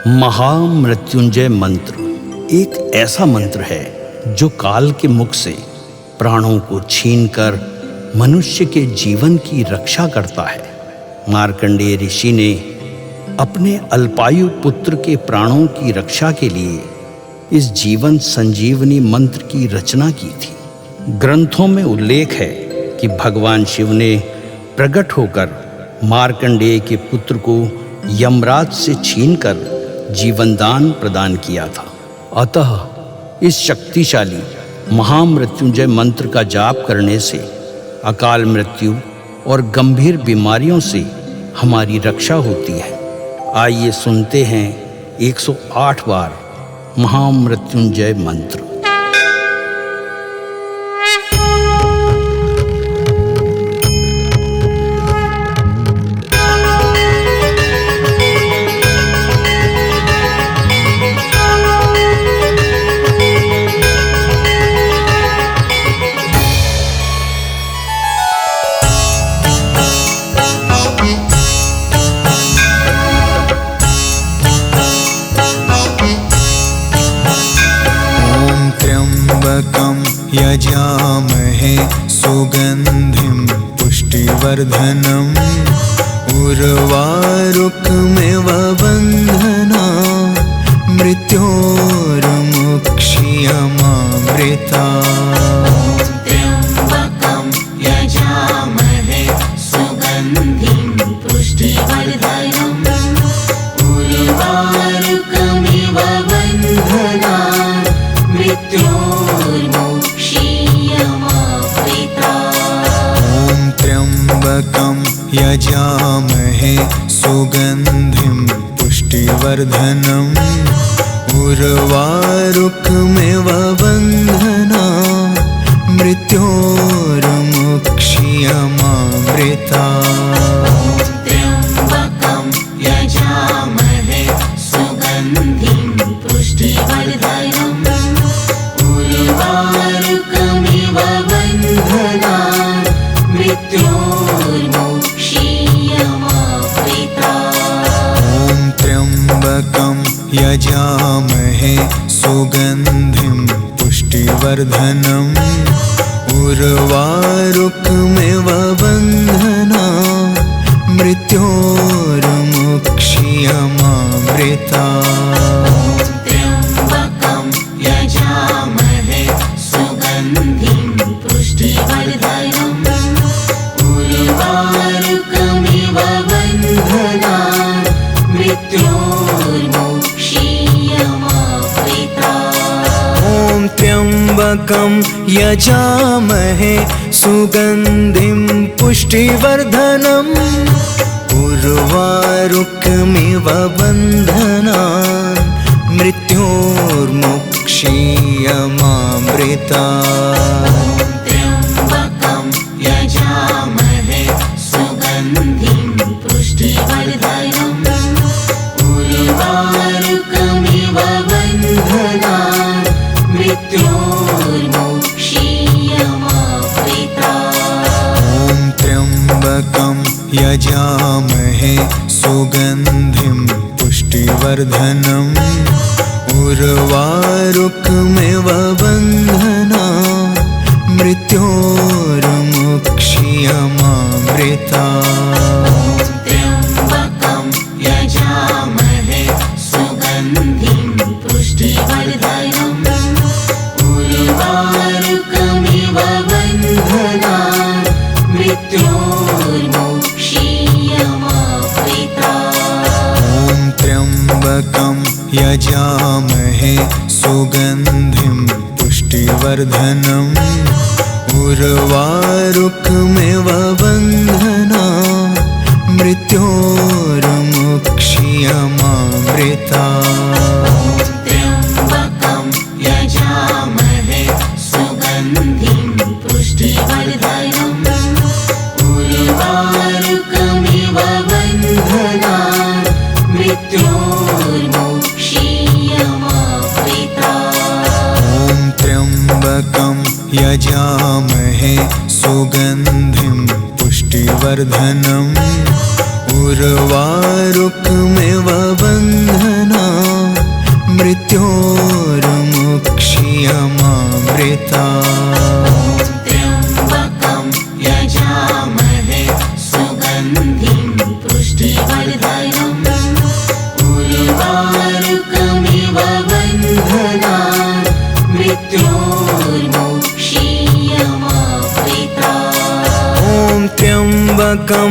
महामृत्युंजय मंत्र एक ऐसा मंत्र है जो काल के मुख से प्राणों को छीनकर मनुष्य के जीवन की रक्षा करता है। मार्कंडेय ऋषि ने अपने अल्पायु पुत्र के प्राणों की रक्षा के लिए इस जीवन संजीवनी मंत्र की रचना की थी। ग्रंथों में उल्लेख है कि भगवान शिव ने प्रकट होकर मार्कंडेय के पुत्र को यमराज से छीनकर जीवनदान प्रदान किया था। अतः इस शक्तिशाली महामृत्युंजय मंत्र का जाप करने से अकाल मृत्यु और गंभीर बीमारियों से हमारी रक्षा होती है। आइए सुनते हैं 108 बार महामृत्युंजय मंत्र। यजामहे सुगन्धिं पुष्टिवर्धनम् उर्वारुकमिव बन्धना मृत्योर्मुक्ष्यमामृता। त्र्यम्बकं यजामहे सुगन्धिं पुष्टिवर्धनम् उर्वारुकमिव बन्धना त्र्यम्बकं यजामहे सुगन्धिं पुष्टिवर्धनम् उर्वारुकमिव बन्धना मृत्योर्मुक्ष्यमामृता। त्र्यम्बकं यजामहे सुगन्धिं पुष्टिवर्धनम् उर्वारुकमिव बन्धना मृत्योर्मुक्ष्यमामृता। त्र्यम्बकं यजामहे सुगन्धिं पुष्टिवर्धनम् उर्वारुकमिव बन्धना मृत्योर्मुक्ष्यमामृता। त्र्यम्बकं यजामहे सुगन्धिं पुष्टिवर्धनम् उर्वारुकमिव बन्धना मृत्योर्मुक्ष्यमामृता। त्र्यम्बकं यजामहे सुगन्धिं पुष्टिवर्धनम् उर्वारुकमिव बन्धना मृत्योर्मुक्ष्यमामृता। त्र्यम्बकं यजामहे सुगन्धिं पुष्टिवर्धनम् उर्वारुकमिव बन्धना मृत्योर्मुक्ष्यमामृता। त्र्यम्बकं यजामहे सुगन्धिं पुष्टिवर्धनम् उर्वारुकमिव बन्धना मृत्योर्मुक्ष्यमामृता। त्र्यम्बकं यजामहे सुगन्धिं पुष्टिवर्धनम् उर्वारुकमिव बन्धना मृत्योर्मुक्ष्यमामृता। त्र्यम्बकं यजामहे सुगन्धिं पुष्टिवर्धनम् उर्वारुकमिव बन्धना मृत्योर्मुक्ष्यमामृता। त्र्यम्बकं यजामहे सुगन्धिं पुष्टिवर्धनम् उर्वारुकमिव बन्धना मृत्योर्मुक्ष्यमामृता। त्र्यम्बकं यजामहे सुगन्धिं पुष्टिवर्धनम् उर्वारुकमिव बन्धना मृत्योर्मुक्षीयमामृता त्र्यम्बकं यजामहे सुगन्धिं पुष्टिवर्धनम् उर्वारुकमिव बन्धनान् मृत्योर्मुक्षीयमामृता ॐ त्र्यम्बकं यजामहे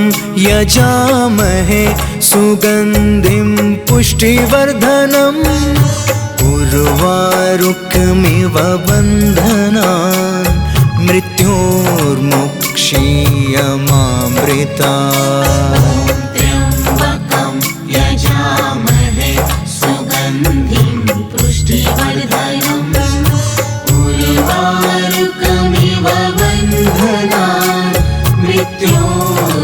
सुगन्धिं पुष्टिवर्धनम् उर्वारुकमिव बन्धनान् मृत्योर्मुक्षीयमामृता त्र्यम्बकं यजामहे सुगन्धिं पुष्टिवर्धनम् उर्वारुकमिव बन्धनान् मृत्योर्मुक्षीयमामृता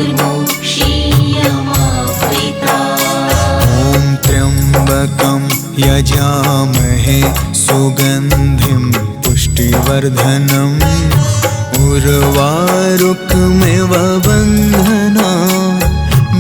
ॐ त्र्यम्बकं यजामहे सुगन्धिं पुष्टिवर्धनम् उर्वारुकमिव बन्धनान्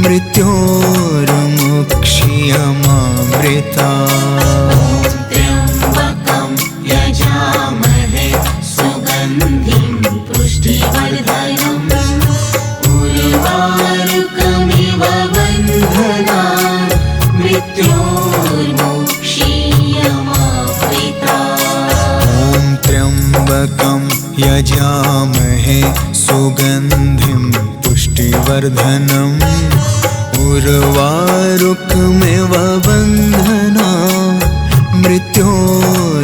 मृत्योर्मुक्षीयमामृता त्र्यम्बकं यजामहे सुगन्धिं पुष्टिवर्धनम् उर्वारुकमिव बन्धनान् मृत्योर्मुक्षीयमामृता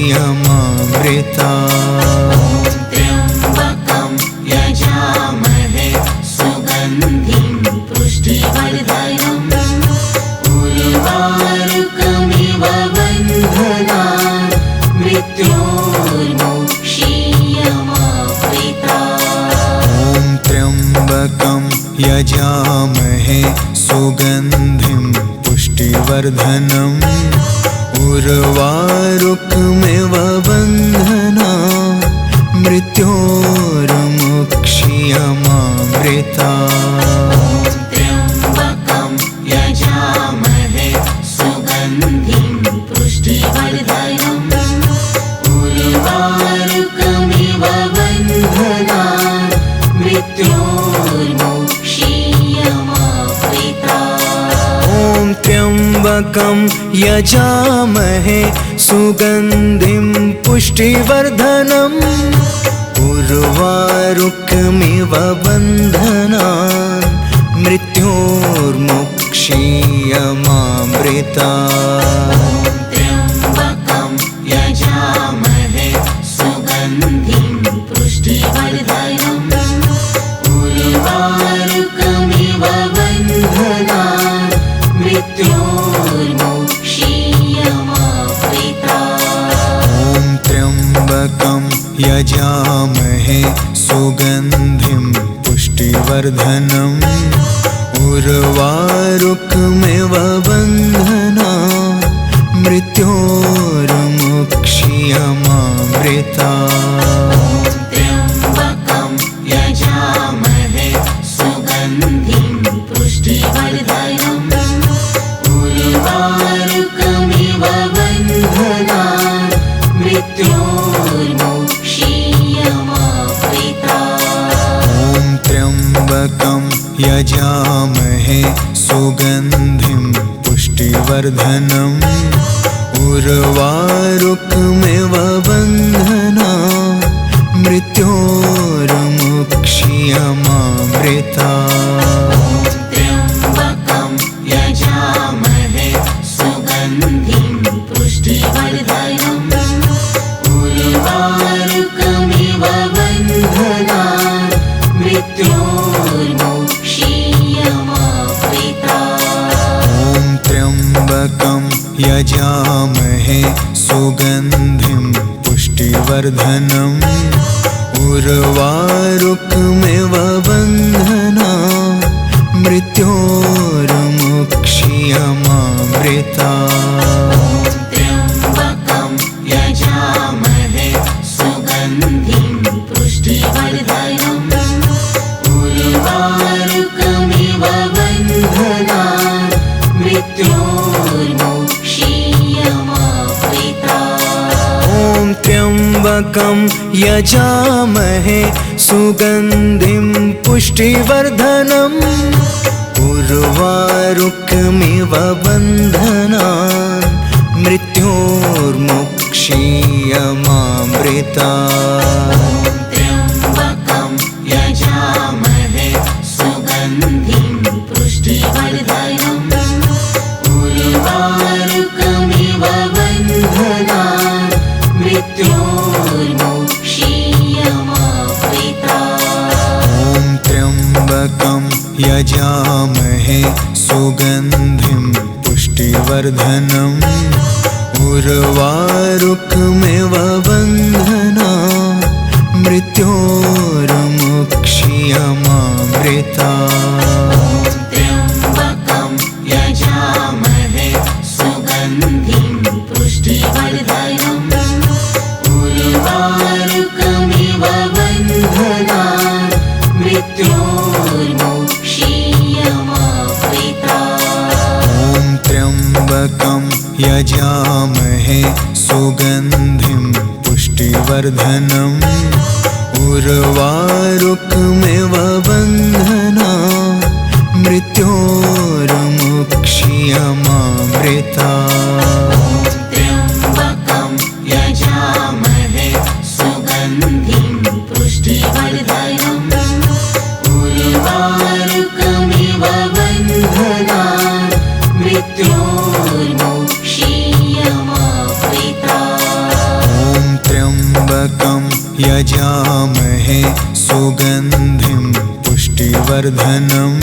ॐ त्र्यम्बकं यजामहे सुगन्धिं पुष्टिवर्धनम् उर्वारुकमिव बन्धनान् मृत्योर्मुक्षीयमामृता त्र्यम्बकं यजामहे सुगन्धिं पुष्टिवर्धनम् उर्वारुकमिव बन्धनान् मृत्योर्मुक्षीयमामृता ॐ त्र्यम्बकं यजामहे सुगन्धिं पुष्टिवर्धनम् उर्वारुकमिव बन्धनान् मृत्योर्मुक्षीयमामृता त्र्यम्बकं यजामहे सुगन्धिं पुष्टिवर्धनम् उर्वारुकमिव बन्धनान् मृत्योर्मुक्षीयमामृता ॐ त्र्यम्बकं यजामहे सुगन्धिं पुष्टिवर्धनम् उर्वारुकमिव बन्धनान् मृत्योर्मुक्षीयमामृता त्र्यम्बकं यजामहे सुगन्धिं पुष्टिवर्धनम् उर्वारुकमिव बन्धनान् मृत्योर्मुक्षीयमामृता ॐ त्र्यम्बकं यजामहे सुगन्धिं पुष्टिवर्धनम् उर्वारुकमिव बन्धनान् मृत्योर्मुक्षीयमामृता त्र्यम्बकं यजामहे सुगन्धिं पुष्टिवर्धनम् उर्वारुकमिव बन्धनान् मृत्योर्मुक्षीयमामृता ॐ त्र्यम्बकं यजामहे सुगन्धिं पुष्टिवर्धनम् उर्वारुकमिव बन्धनान् मृत्योर्मुक्षीयमामृता त्र्यम्बकं यजामहे सुगन्धिं पुष्टिवर्धनम् उर्वारुकमिव बन्धनान् मृत्योर्मुक्षीयमामृता ॐ त्र्यम्बकं यजामहे सुगन्धिं पुष्टिवर्धनम् उर्वारुकमिव बन्धनान् मृत्योर्मुक्षीयमामृता त्र्यम्बकं यजामहे सुगन्धिं पुष्टिवर्धनम् उर्वारुकमिव बन्धनान् मृत्योर्मुक्षीयमामृता यजामहे सुगन्धिं पुष्टिवर्धनम् उर्वारुकमिव बन्धनान् मृत्योर्मुक्षीयमामृतात् त्र्यम्बकं यजामहे सुगन्धिं पुष्टिवर्धनम् उर्वारुकमिव बन्धनान् मृत्योर्मुक्षीयमामृतात् ॐ त्र्यम्बकं यजामहे सुगन्धिं पुष्टिवर्धनम् उर्वारुकमिव बन्धनान् मृत्योर्मुक्षीयमामृतात् त्र्यम्बकं यजामहे सुगन्धिं पुष्टिवर्धनम् उर्वारुकमिव बन्धनान् मृत्योर्मुक्षीयमामृतात् ॐ त्र्यम्बकं यजामहे सुगन्धिं पुष्टिवर्धनम् उर्वारुकमिव बन्धनान् मृत्योर्मुक्षीयमामृतात् त्र्यम्बकं यजामहे सुगन्धिं पुष्टिवर्धनम् उर्वारुकमिव बन्धनान् मृत्योर्मुक्षीयमामृतात् ॐ त्र्यम्बकं यजामहे सुगन्धिं पुष्टिवर्धनम्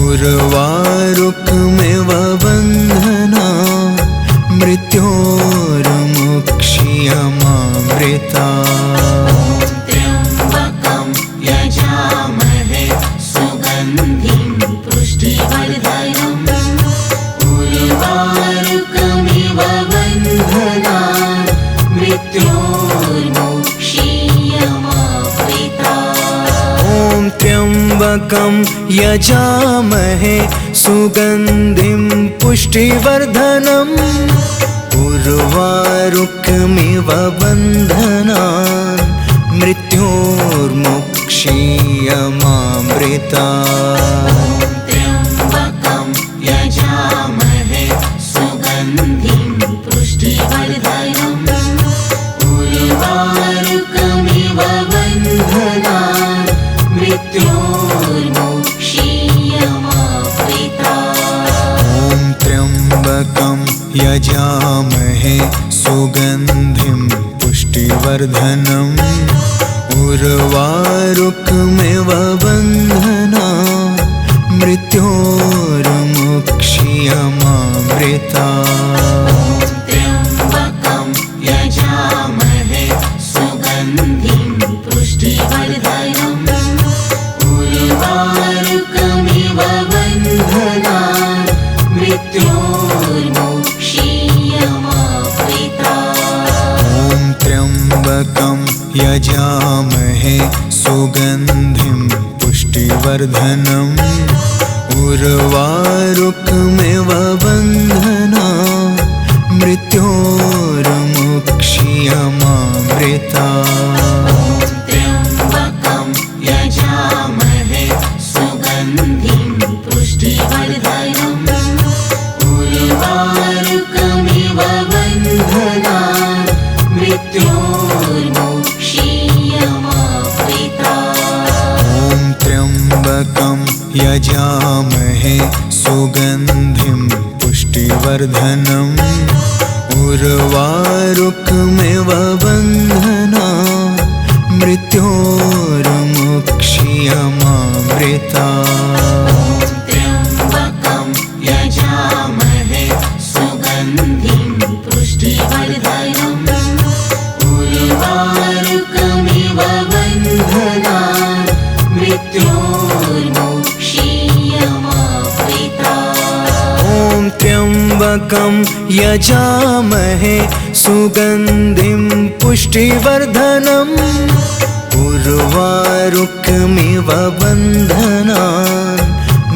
उर्वारुकमिव बन्धनान् मृत्योर्मुक्षीयमामृतात् त्र्यम्बकं यजामहे सुगन्धिं पुष्टिवर्धनम् उर्वारुकमिव बन्धनान् मृत्योर्मुक्षीयमामृतात् ॐ त्र्यम्बकं यजामहे सुगन्धिं पुष्टिवर्धनम् उर्वारुकमिव बन्धनान् मृत्योर्मुक्षीयमामृतात् त्र्यम्बकं यजामहे सुगन्धिं पुष्टिवर्धनम् उर्वारुकमिव बन्धनान् मृत्योर्मुक्षीयमामृतात् ॐ त्र्यम्बकं यजामहे सुगन्धिं पुष्टिवर्धनम् उर्वारुकमिव बन्धनान् मृत्योर्मुक्षीयमामृतात् त्र्यम्बकं यजामहे सुगन्धिं पुष्टिवर्धनम् उर्वारुकमिव बन्धनान् मृत्योर्मुक्षीयमामृतात् ॐ त्र्यम्बकं यजामहे सुगन्धिं पुष्टिवर्धनम् उर्वारुकमिव बन्धनान् मृत्योर्मुक्षीयमामृतात् त्र्यम्बकं यजामहे सुगन्धिं पुष्टिवर्धनम् उर्वारुकमिव बन्धनान् मृत्योर्मुक्षीयमामृतात् ॐ त्र्यम्बकं यजामहे सुगन्धिं पुष्टिवर्धनम् उर्वारुकमिव बन्धनान् मृत्योर्मुक्षीयमामृतात् त्र्यम्बकं यजामहे सुगन्धिं पुष्टिवर्धनम् उर्वारुकमिव बन्धनान् मृत्योर्मुक्षीयमामृतात् ॐ त्र्यम्बकं यजामहे सुगन्धिं पुष्टिवर्धनम् उर्वारुकमिव बन्धनान्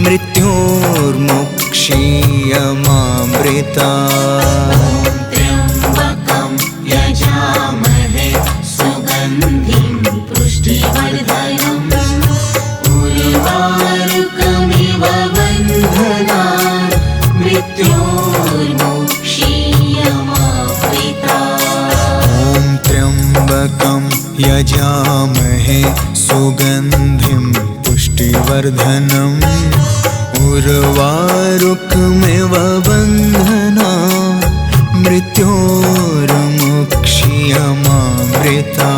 मृत्योर्मुक्षीयमामृतात् त्र्यम्बकं यजामहे सुगन्धिं यजामहे सुगन्धिं पुष्टिवर्धनम् उर्वारुकमिव बन्धनान् मृत्योर्मुक्षीयमामृता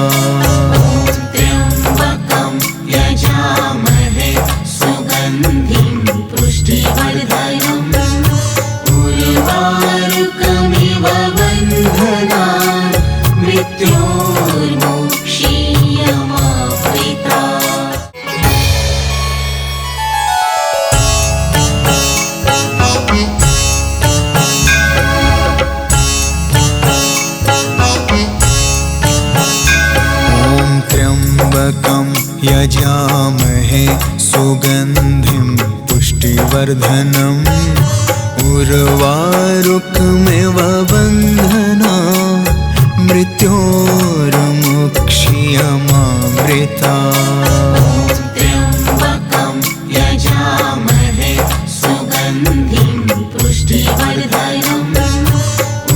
त्र्यम्बकं यजामहे सुगन्धिं पुष्टिवर्धनम् उर्वारुकमिव बन्धनान् मृत्योर्मुक्षीयमामृता त्र्यम्बकं यजामहे सुगन्धिं पुष्टिवर्धनम् उर्वारुकमिव बन्धनान् मृत्योर्मुक्षीयमामृता त्र्यम्बकं यजामहे सुगन्धिं पुष्टिवर्धनम्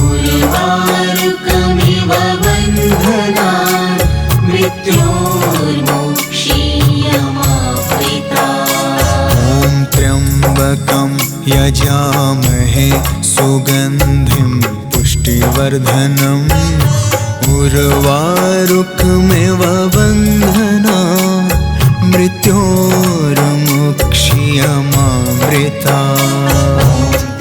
उर्वारुकमिव बन्धनान् मृत्योर्मुक्षीयमामृता त्र्यम्बकं यजामहे सुगन्धिं पुष्टिवर्धनम् उर्वारुकमिव बन्धनान् मृत्योर्मुक्षीयमामृता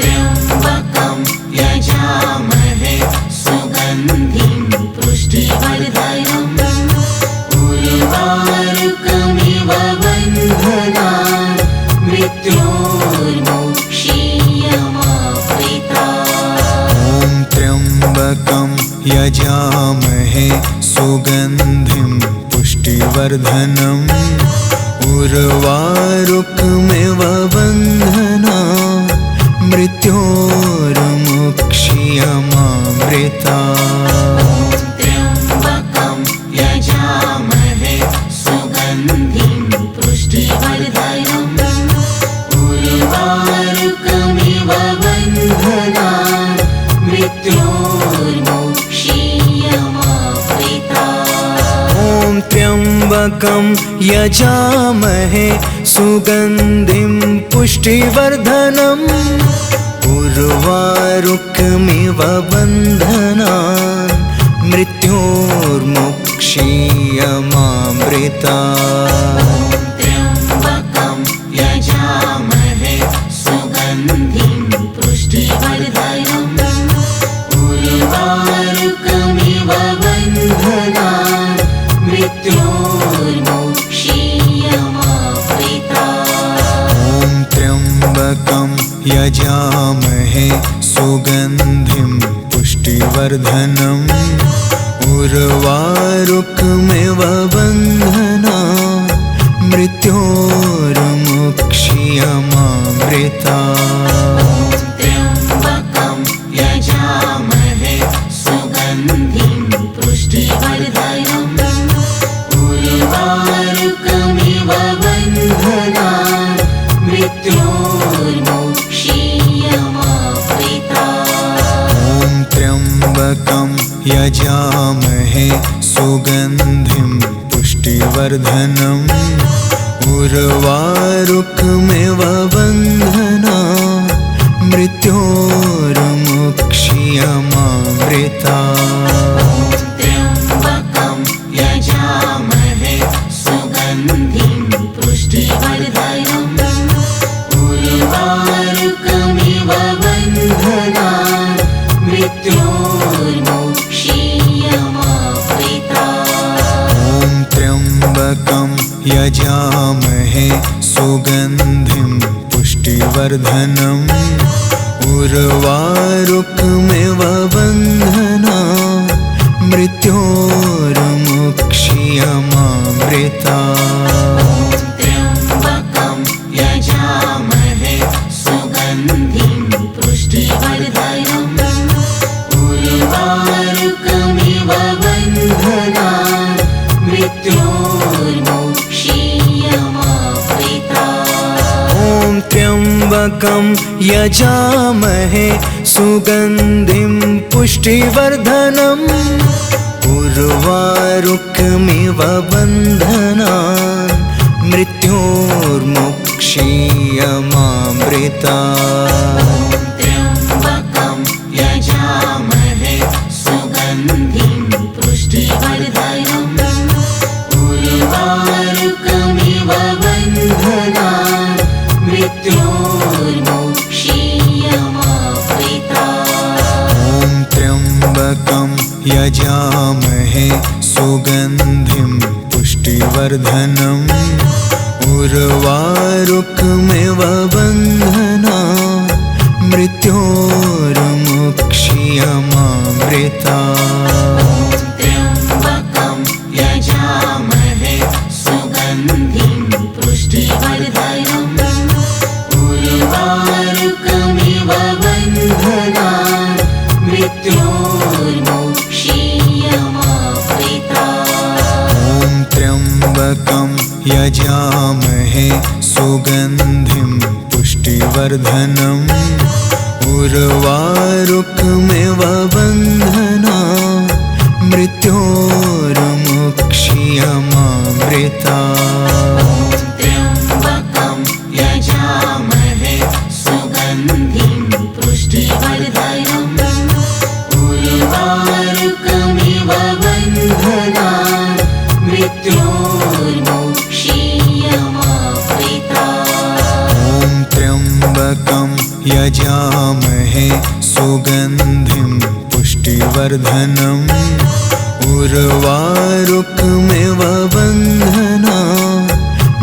त्र्यम्बकं यजामहे सुगन्धिं पुष्टिवर्धनम् उर्वारुकमिव बन्धनान् मृत्योर्मुक्षीयमामृता त्र्यम्बकं यजामहे सुगन्धिं पुष्टिवर्धनम् उर्वारुकमिव बन्धनान् मृत्योर्मुक्षीयमामृता त्र्यम्बकं यजामहे सुगन्धिं पुष्टिवर्धनम् उर्वारुकमिव बन्धनान् मृत्योर्मुक्षीयमामृता त्र्यम्बकं यजामहे सुगन्धिं पुष्टिवर्धनम् उर्वारुकमिव बन्धनान् मृत्योर्मुक्षीयमामृता त्र्यम्बकं यजामहे सुगन्धिं पुष्टिवर्धनम् उर्वारुकमिव बन्धनान् मृत्योर्मुक्षीयमामृता त्र्यम्बकं यजामहे सुगन्धिं पुष्टिवर्धनम् उर्वारुकमिव बन्धनान् मृत्योर्मुक्षीयमामृता त्र्यम्बकं यजामहे सुगन्धिं पुष्टिवर्धनम् उर्वारुकमिव बन्धनान् मृत्योर्मुक्षीयमामृता त्र्यम्बकं यजामहे सुगन्धिं पुष्टिवर्धनम् उर्वारुकमिव बन्धनान् मृत्योर्मुक्षीयमामृता त्र्यम्बकं यजामहे सुगन्धिं पुष्टिवर्धनम् उर्वारुकमिव बन्धनान् मृत्योर्मुक्षीयमामृता त्र्यम्बकं यजामहे सुगन्धिं पुष्टिवर्धनम् उर्वारुकमिव बन्धनान् मृत्योर्मुक्षीयमामृता त्र्यम्बकं यजामहे सुगन्धिं पुष्टिवर्धनम् उर्वारुकमिव बन्धनान् मृत्योर्मुक्षीयमामृता त्र्यम्बकं यजामहे सुगन्धिं पुष्टिवर्धनम् उर्वारुकमिव बन्धनान् मृत्योर्मुक्षीयमामृता त्र्यम्बकं यजामहे सुगन्धिं पुष्टिवर्धनम् उर्वारुकमिव बन्धनान् मृत्योर्मुक्षीयमामृता त्र्यम्बकं यजामहे सुगन्धिं पुष्टिवर्धनम् उर्वारुकमिव बन्धनान् मृत्योर्मुक्षीयमामृता त्र्यम्बकं यजामहे सुगन्धिं पुष्टिवर्धनम् उर्वारुकमिव बन्धनान् मृत्योर्मुक्षीयमामृता त्र्यम्बकं यजामहे सुगन्धिं पुष्टिवर्धनम् उर्वारुकमिव बन्धनान् मृत्योर्मुक्षीयमामृता त्र्यम्बकं यजामहे सुगन्धिं पुष्टिवर्धनम् उर्वारुकमिव बन्धनान् मृत्योर्मुक्षीयमामृता त्र्यम्बकं यजामहे सुगन्धिं पुष्टिवर्धनम् उर्वारुकमिव बन्धनान्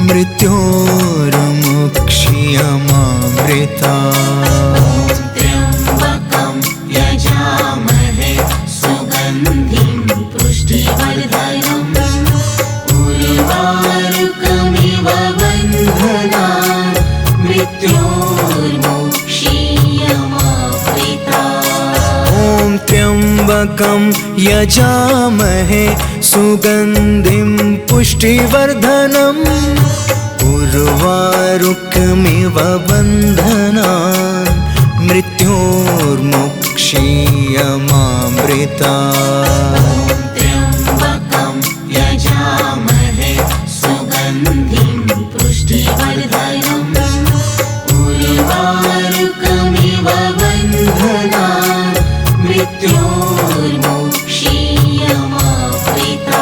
मृत्योर्मुक्षीयमामृता त्र्यम्बकं यजामहे सुगन्धिं पुष्टिवर्धनम् उर्वारुकमिव बन्धनान् मृत्योर्मुक्षीयमामृता त्र्यम्बकं यजामहे सुगन्धिं पुष्टिवर्धनम् उर्वारुकमिव बन्धनान् मृत्योर्मुक्षीयमामृता त्र्यम्बकं यजामहे सुगन्धिं पुष्टिवर्धनम् उर्वारुकमिव बन्धनान् मृत्योर्मुक्षीयमामृता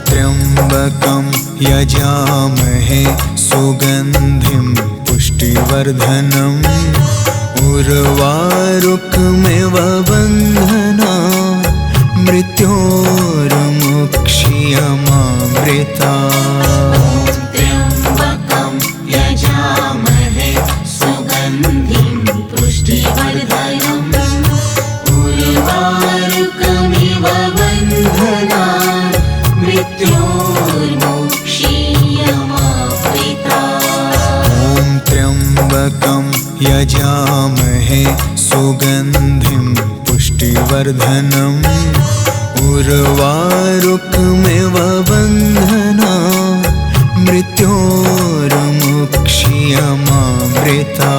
त्र्यम्बकं यजामहे सुगन्धिं पुष्टिवर्धनम् उर्वारुकमिव बन्धनान् मृत्योर्मुक्षीयमामृता त्र्यम्बकं यजामहे सुगन्धिं पुष्टिवर्धनम् उर्वारुकमिव बन्धनान् मृत्योर्मुक्षीयमामृता त्र्यम्बकं यजामहे सुगन्धिं पुष्टिवर्धनम् उर्वारुकमिव बन्धनान् मृत्योर्मुक्षीयमामृता